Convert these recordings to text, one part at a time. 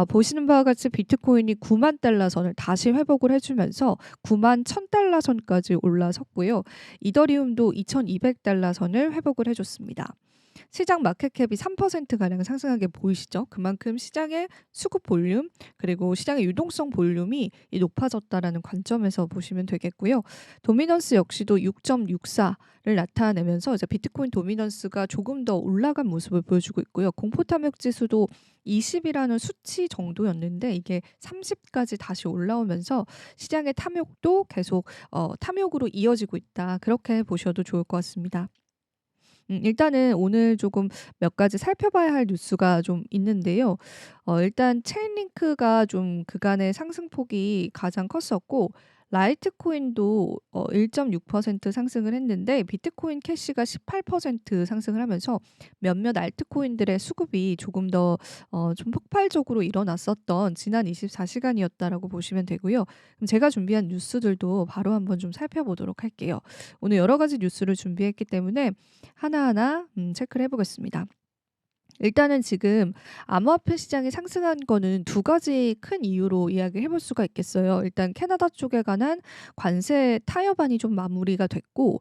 보시는 바와 같이 비트코인이 9만 달러 선을 다시 회복을 해 주면서 9만 1천 달러 선까지 올라섰고요. 이더리움도 2,200 달러 선을 회복을 해 줬습니다. 시장 마켓캡이 3% 가량 상승한 게 보이시죠? 그만큼 시장의 수급 볼륨 그리고 시장의 유동성 볼륨이 높아졌다라는 관점에서 보시면 되겠고요. 도미넌스 역시도 6.64를 나타내면서 이제 비트코인 도미넌스가 조금 더 올라간 모습을 보여주고 있고요. 공포 탐욕 지수도 20이라는 수치 정도였는데 이게 30까지 다시 올라오면서 시장의 탐욕도 계속 탐욕으로 이어지고 있다. 그렇게 보셔도 좋을 것 같습니다. 일단은 오늘 조금 몇 가지 살펴봐야 할 뉴스가 좀 있는데요. 일단 체인링크가 좀 그간의 상승폭이 가장 컸었고 라이트코인도 1.6% 상승을 했는데 비트코인 캐시가 18% 상승을 하면서 몇몇 알트코인들의 수급이 조금 더 좀 폭발적으로 일어났었던 지난 24시간이었다라고 보시면 되고요. 그럼 제가 준비한 뉴스들도 바로 한번 좀 살펴보도록 할게요. 오늘 여러 가지 뉴스를 준비했기 때문에 하나하나 체크를 해 보겠습니다. 일단은 지금 암호화폐 시장이 상승한 거는 두 가지 큰 이유로 이야기를 해볼 수가 있겠어요. 일단 캐나다 쪽에 관한 관세 타협안이 좀 마무리가 됐고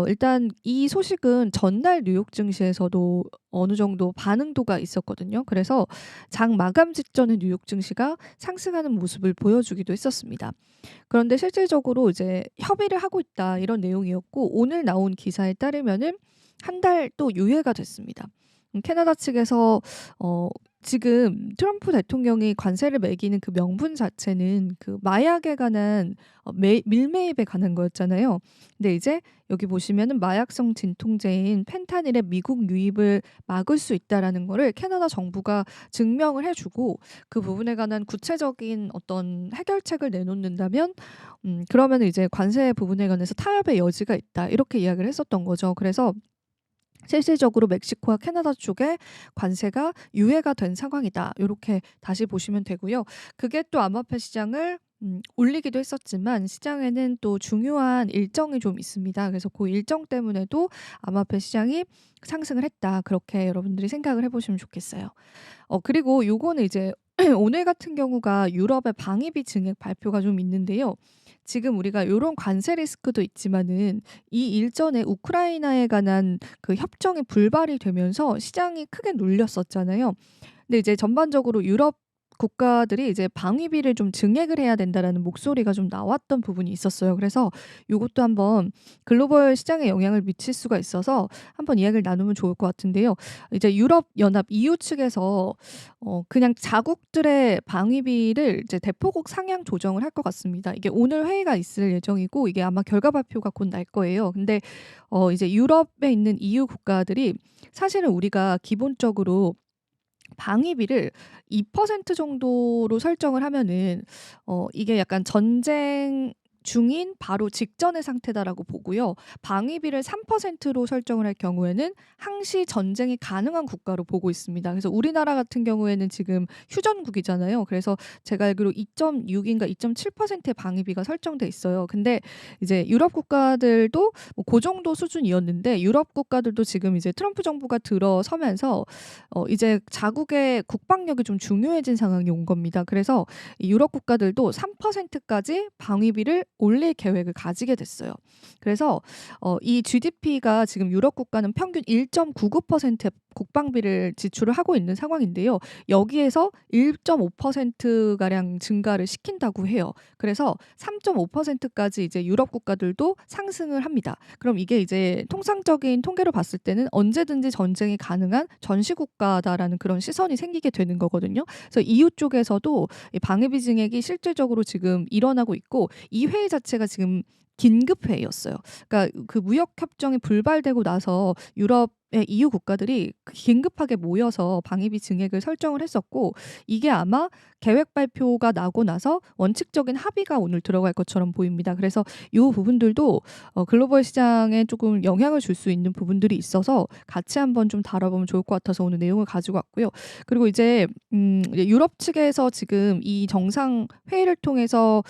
일단 이 소식은 전날 뉴욕 증시에서도 어느 정도 반응도가 있었거든요. 그래서 장 마감 직전에 뉴욕 증시가 상승하는 모습을 보여주기도 했었습니다. 그런데 실질적으로 이제 협의를 하고 있다 이런 내용이었고 오늘 나온 기사에 따르면은 한 달 또 유예가 됐습니다. 캐나다 측에서 지금 트럼프 대통령이 관세를 매기는 그 명분 자체는 그 마약에 관한 밀매입에 관한 거였잖아요. 근데 이제 여기 보시면은 마약성 진통제인 펜타닐의 미국 유입을 막을 수 있다라는 거를 캐나다 정부가 증명을 해주고 그 부분에 관한 구체적인 어떤 해결책을 내놓는다면 그러면 이제 관세 부분에 관해서 타협의 여지가 있다 이렇게 이야기를 했었던 거죠. 그래서 실질적으로 멕시코와 캐나다 쪽에 관세가 유예가 된 상황이다. 요렇게 다시 보시면 되고요. 그게 또 암호화폐 시장을 올리기도 했었지만 시장에는 또 중요한 일정이 좀 있습니다. 그래서 그 일정 때문에도 암호화폐 시장이 상승을 했다. 그렇게 여러분들이 생각을 해 보시면 좋겠어요. 그리고 요거는 이제 오늘 같은 경우가 유럽의 방위비 증액 발표가 좀 있는데요. 지금 우리가 요런 관세 리스크도 있지만은 이 일전에 우크라이나에 관한 그 협정이 불발이 되면서 시장이 크게 눌렸었잖아요. 근데 이제 전반적으로 유럽 국가들이 이제 방위비를 좀 증액을 해야 된다라는 목소리가 좀 나왔던 부분이 있었어요. 그래서 요것도 한번 글로벌 시장에 영향을 미칠 수가 있어서 한번 이야기를 나누면 좋을 것 같은데요. 이제 유럽 연합 EU 측에서 그냥 자국들의 방위비를 이제 대폭 상향 조정을 할 것 같습니다. 이게 오늘 회의가 있을 예정이고 이게 아마 결과 발표가 곧 날 거예요. 근데 이제 유럽에 있는 EU 국가들이 사실은 우리가 기본적으로 방위비를 2% 정도로 설정을 하면은 이게 약간 전쟁 중인 바로 직전의 상태다라고 보고요. 방위비를 3%로 설정을 할 경우에는 항시 전쟁이 가능한 국가로 보고 있습니다. 그래서 우리나라 같은 경우에는 지금 휴전국이잖아요. 그래서 제가 알기로 2.6인가 2.7%의 방위비가 설정돼 있어요. 근데 이제 유럽 국가들도 뭐 그 정도 수준이었는데 유럽 국가들도 지금 이제 트럼프 정부가 들어서면서 이제 자국의 국방력이 좀 중요해진 상황이 온 겁니다. 그래서 이 유럽 국가들도 3%까지 방위비를 올릴 계획을 가지게 됐어요. 그래서 이 GDP가 지금 유럽 국가는 평균 1.99%의 국방비를 지출을 하고 있는 상황인데요. 여기에서 1.5%가량 증가를 시킨다고 해요. 그래서 3.5%까지 이제 유럽 국가들도 상승을 합니다. 그럼 이게 이제 통상적인 통계로 봤을 때는 언제든지 전쟁이 가능한 전시국가다라는 그런 시선이 생기게 되는 거거든요. 그래서 EU 쪽에서도 이 방위비 증액이 실질적으로 지금 일어나고 있고 이 회의 자체가 지금 긴급 회의였어요. 그러니까 그 무역 협정이 불발되고 나서 유럽의 EU 국가들이 긴급하게 모여서 방위비 증액을 설정을 했었고 이게 아마 계획 발표가 나고 나서 원칙적인 합의가 오늘 들어갈 것처럼 보입니다. 그래서 이 부분들도 글로벌 시장에 조금 영향을 줄 수 있는 부분들이 있어서 같이 한번 좀 다뤄보면 좋을 것 같아서 오늘 내용을 가지고 왔고요. 그리고 이제 유럽 측에서 지금 이 정상 회의를 통해서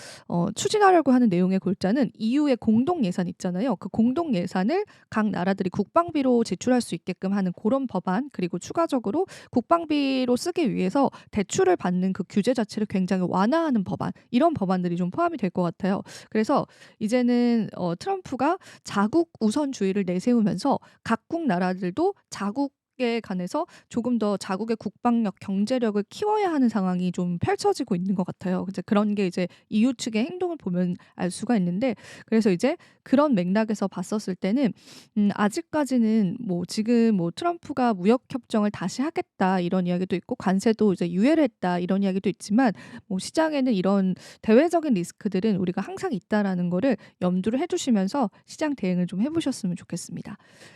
추진하려고 하는 내용의 골자는 EU 이후에 공동 예산 있잖아요. 그 공동 예산을 각 나라들이 국방비로 지출할 수 있게끔 하는 그런 법안, 그리고 추가적으로 국방비로 쓰기 위해서 대출을 받는 그 규제 자체를 굉장히 완화하는 법안, 이런 법안들이 좀 포함이 될 것 같아요. 그래서 이제는 트럼프가 자국 우선주의를 내세우면서 각국 나라들도 자국에 관해서 조금 더 자국의 국방력, 경제력을 키워야 하는 상황이 좀 펼쳐지고 있는 것 같아요. 이제 그런 게 이제 EU 측의 행동을 보면 알 수가 있는데, 그래서 이제 그런 맥락에서 봤었을 때는 아직까지는 뭐 지금 뭐 트럼프가 무역 협정을 다시 하겠다 이런 이야기도 있고, 관세도 이제 유예를 했다 이런 이야기도 있지만, 뭐 시장에는 이런 대외적인 리스크들은 우리가 항상 있다라는 거를 염두를 해 두시면서 시장 대응을 좀 해 보셨으면 좋겠습니다.